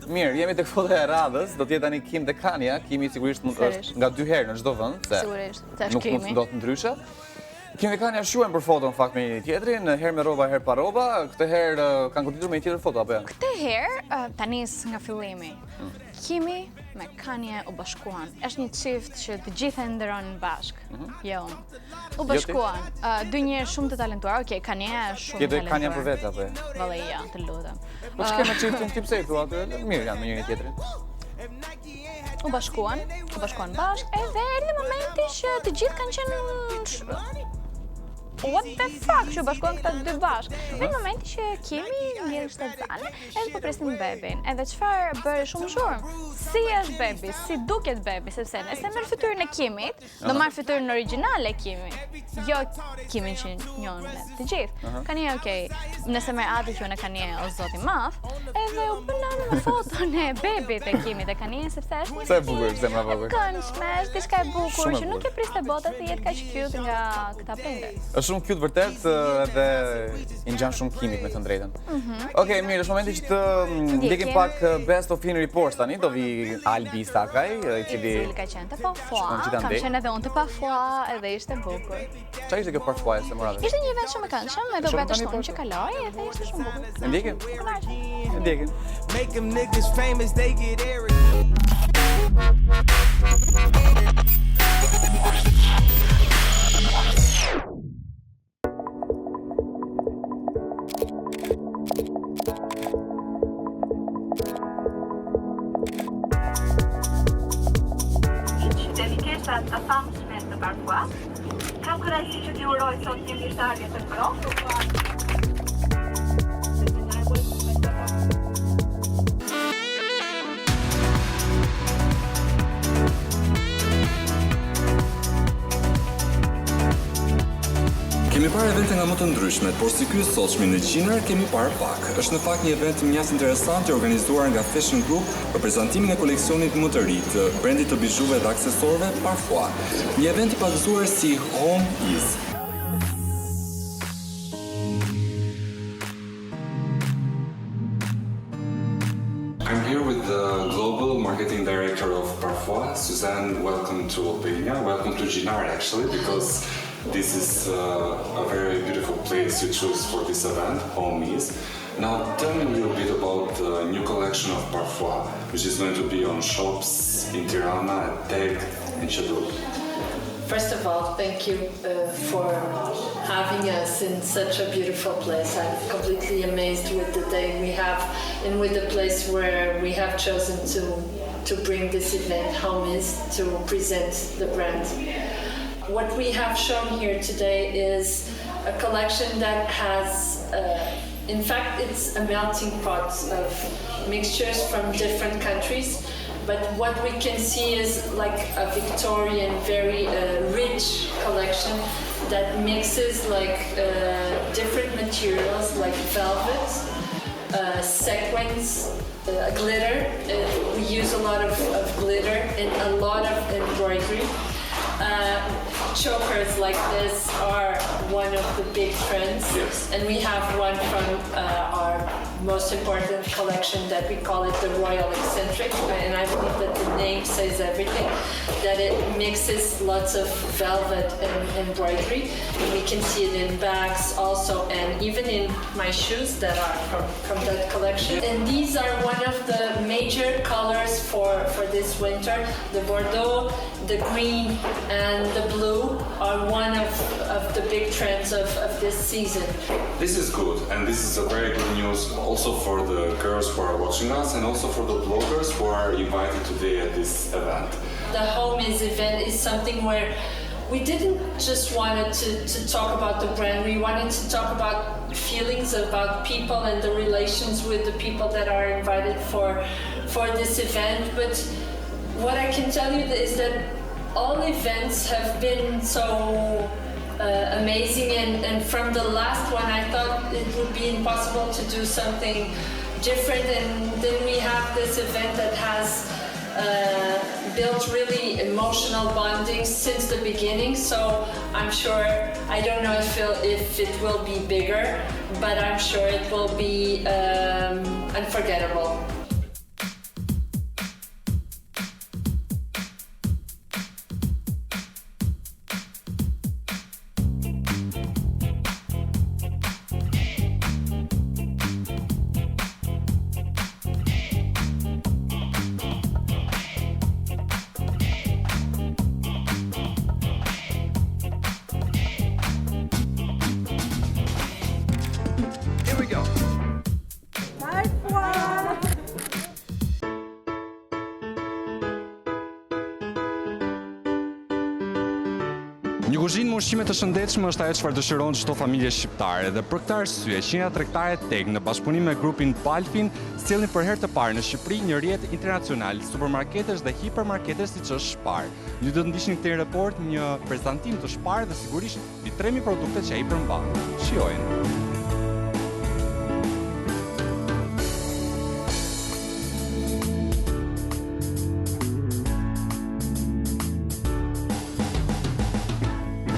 Mirë, jemi tek fotoja e radhës, do të jetë tani Kim dhe Kanye, Kimi sigurisht mund është nga 2 herë në çdo vend, se nuk mund të ndodhë ndryshe. Kim dhe Kanye shquhen për foto në fakt me njëri tjetrin, herë me rroba, herë pa rroba. Këtë herë kanë goditur me një tjetër foto apo jo? Këtë herë tani nga fillimi. Kimi me Kanye u bashkuan. Është një çift që të gjithë e nderonin bashkë. Jo. U bashkuan. Dy njerëz shumë të talentuar. Okej, Kanye është shumë talentuar. Këtë Kanye për vetë apo jo? Vallai ja, të lutem. Po çka me çiftin tip se thua aty? Mirë janë me njëri tjetrin. U bashkuan bashkë, edhe erdhi momenti që të gjithë kanë qenë what the fuck, që bashkuan këta dy bashkë. Në momenti që Kimi ngjerë shtazane, edhe po presim bebin. Edhe çfarë bëri shumë zhurmë? Si është bebi, si duket bebi, sepse nëse merr fytyrën e Kimit, do marr fytyrën origjinale e Kimit. Jo Kimin që njohën të gjithë. Kanye, okej, nëse merr atë që në Kanye o zoti madh, edhe u bën në foton e bebit e Kimit e Kanye, sepse është një Sa e bukur zemra vogël. Këndshme, është diçka e bukur që nuk e priste bota të jetë kaq cute nga këta prindër. Shumë cute vërtet edhe i ngjan shumë Kimit me të drejtën. Okej, mirë, është momenti që të ndjekim pak Best of Film Reports tani, do vi Albi Sakaj, i cili ka qenë të pafua, kam qenë edhe unë të pafua, edhe ishte bukur. Çfarë ishte kjo pafua e se morave? Ishte një vend shumë e këndshëm, edhe vetë shtonë që kaloi, edhe ishte shumë bukur. E ndjekim? E ndjekim. Make them niggas famous, they get everything. Të famshme të Parfois. Kam kënaqësi që t'ju uroj sot një vjeshtare të ngrohtë. Kemi parë evente nga më të ndryshmet, por si ky sotshmi në Qinar kemi parë pak. Është në fakt një event mjaft interesant i organizuar nga Fashion Group për prezantimin e koleksionit më të ri të brendit të bizhuve dhe aksesorëve Parfois. Një event i pagëzuar si Home Is. I'm here with the Global Marketing Director of Parfois, Suzanne, welcome to Albania. Welcome to Gjinar, actually, because this is a very beautiful place you chose for this event, Homies. Now, tell me a little bit about the new collection of Parfois, which is going to be on shops in Tirana, at Teg, and Shadul. First of all, thank you for having us in such a beautiful place. I'm completely amazed with the day we have and with the place where we have chosen to bring this event, Homies, to present the brand. What we have shown here today is a collection that has, in fact, it's a melting pot of mixtures from different countries. But what we can see is like a Victorian, very rich collection that mixes like different materials like velvet, sequins, glitter. We use a lot of glitter and a lot of embroidery. Chokers like this are one of the big trends. Yes. And we have one from our most important collection that we call it the Royal Eccentric, and I believe that the name says everything, that it mixes lots of velvet and embroidery, and we can see it in bags also, and even in my shoes that are from that collection. And these are one of the major colors for this winter. The Bordeaux, the green, and the blue are one of the big trends of this season. This is good, and this is a very good news also for the girls who are watching us and also for the bloggers who are invited today at this event. The Homies event is something where we didn't just want to talk about the brand, we wanted to talk about feelings about people and the relations with the people that are invited for this event. But what I can tell you is that all events have been so amazing, and from the last one I thought it would be impossible to do something different, and then we have this event that has built really emotional bonding since the beginning. So I'm sure, I don't know if it will be bigger, but I'm sure it will be unforgettable. Një kuzhinë me ushqime të shëndetshme është ajo çfarë dëshiron çdo familje shqiptare, dhe për këtë arsye qendra tregtare Teg në bashkëpunim me grupin Palfin sjellin për herë të parë në Shqipëri një rrjet internacional supermarketesh dhe hipermarketesh siç është Spar. Ju do të ndiqni këtë report një prezantim të Spar dhe sigurisht mbi 3000 produkte që ai përmban. Shijojeni.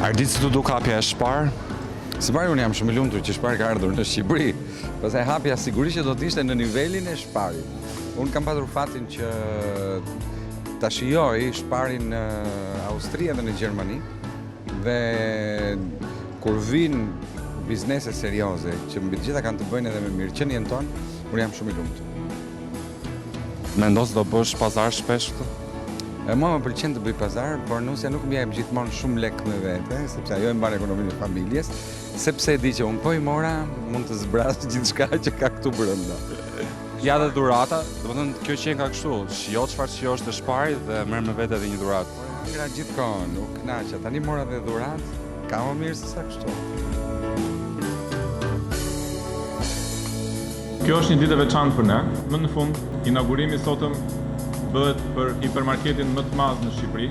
Ardit si të duk hapja e Spar? Spar, unë jam shumë i lumtur që Spar ka ardhur në Shqipëri. Pastaj hapja sigurisht që do të ishte në nivelin e Sparit. Unë kam patur fatin që ta shijoj Sparin në Austri dhe në Gjermani. Dhe kur vijnë biznese serioze që mbi të gjitha kanë të bëjnë edhe me mirëqenien tonë, unë jam shumë i lumtur. Mendon se do bësh pazar shpesh këtu? Mua më pëlqen të bëj pazar, por nusja nuk më jep gjithmonë shumë lek me vete, sepse ajo e mban ekonominë e familjes, sepse e di që unë po i mora, mund të zbras gjithçka që ka këtu brenda. Ja dhe dhurata, domethënë kjo që ka kështu, shijo çfarë shijosh të Sparit dhe merr me vete edhe një dhuratë. Ngra gjithkohon, nuk kënaqa. Tani mora dhe dhuratë, ka më mirë se sa kështu. Kjo është një ditë e veçantë për ne. Më në fund, inaugurimi sotëm bëhet për hipermarketin më të madh në Shqipëri.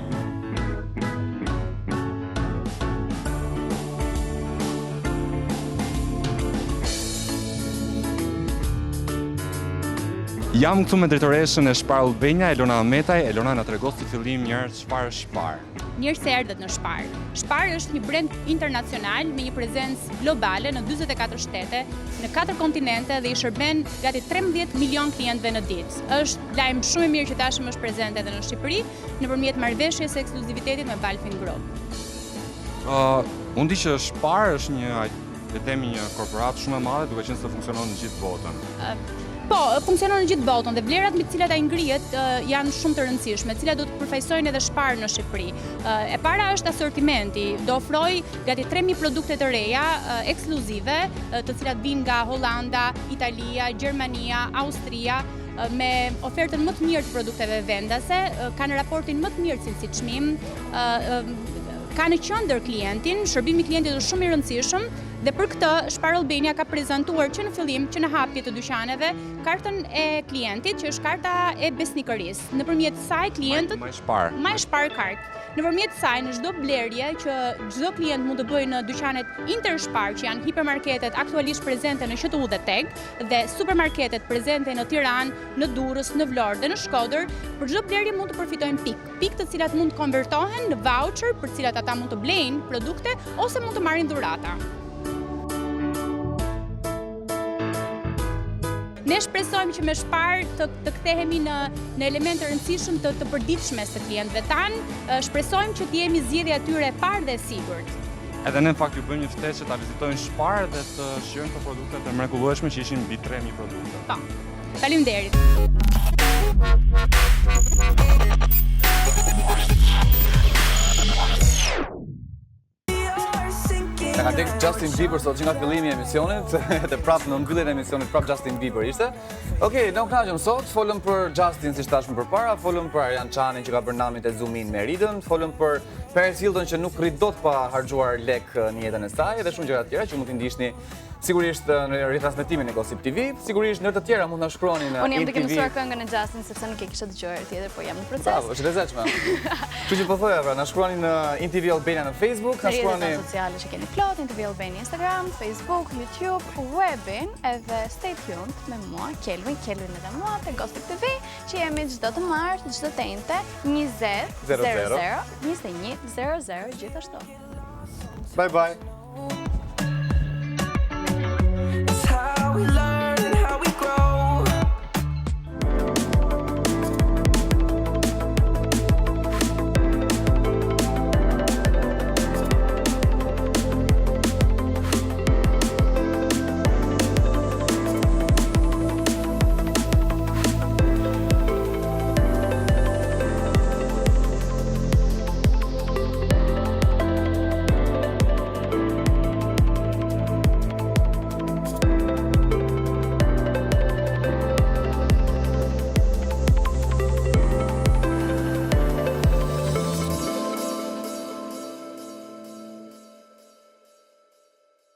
Jam këtu me drejtoreshën e Spar Albania, Elona Ahmetaj. Elona, na tregos si fillim një herë çfarë është Spar. mirë se erdhët në Shpar. Shpar është një brand internacional me një prezencë globale në 44 shtete, në 4 kontinente dhe i shërben gati 13 milion klientëve në ditë. Është lajm shumë i mirë që tashmë është prezente edhe në Shqipëri nëpërmjet marrëveshjes së ekskluzivitetit me Balfin Group. Unë di që Shpar është një korporat shumë e madhe, duke qenë se funksionon në gjithë botën. Po, funksionon në gjithë botën dhe vlerat me të cilat ai ngrihet janë shumë të rëndësishme, të cilat do të përfaqësojnë edhe Shpar në Shqipëri. E para është asortimenti, do ofroj gati 3000 produkte të reja ekskluzive, të cilat vijnë nga Hollanda, Italia, Gjermania, Austria, me ofertën më të mirë të produkteve vendase, kanë raportin më të mirë cilësi çmim, ka në qendër klientin, shërbimi i klientit është shumë i rëndësishëm dhe për këtë Shpar Albania ka prezantuar që në fillim, që në hapje të dyqaneve, kartën e klientit, që është karta e besnikërisë. Nëpërmjet saj klientët My Shpar Card. Nëpërmjet saj në çdo blerje që çdo klient mund të bëjë në dyqanet Intershpar, që janë hipermarketet aktualisht prezente në QTU dhe Teg, dhe supermarketet prezente në Tiranë, në Durrës, në Vlorë dhe në Shkodër, për çdo blerje mund të përfitojnë pikë të cilat mund të konvertohen në voucher për të cilat ata mund të blejnë produkte ose mund të marrin dhurata. Ne shpresojmë që me Shpar të kthehemi në elemente rëndësishëm të përditshme së klientëve tanë, shpresojmë që të jemi zgjedhja e tyre e parë dhe e sigurt. Edhe ne në fakt ju bëjmë një ftesë që ta vizitojnë Shpar dhe të shijojnë të produktet e mrekullueshme që ishin mbi 3000 produkte. Po. Faleminderit. E ka tek Justin Bieber sot që nga fillimi i emisionit, dhe prapë në mbylljen e emisionit prapë Justin Bieber ishte. Okej, ne u kënaqëm sot, folëm për Justin si thash më përpara, folëm për Arjan Çanin që ka bërë namit e Zoom In me Ridën, folëm për Paris Hilton që nuk rrit dot pa harxuar lek në jetën e saj dhe shumë gjëra të tjera që mund t'i ndiqni sigurisht në ritransmetimin e Gossip TV, sigurisht ndër të tjera mund na shkruani në Unë jam duke mësuar këngën e Justin sepse nuk e kisha dëgjuar tjetër, po jam në proces. Bravo, është lezetshme. Kështu që po thoja pra, na shkruani në InTV Albania në Facebook, na shkruani në sociale që keni plot, InTV Albania Instagram, Facebook, YouTube, webin, edhe stay tuned me mua, Kelvin edhe mua te Gossip TV, që jemi çdo të martë, çdo të njëjtë, 20:00, 21:00 gjithashtu. Bye bye.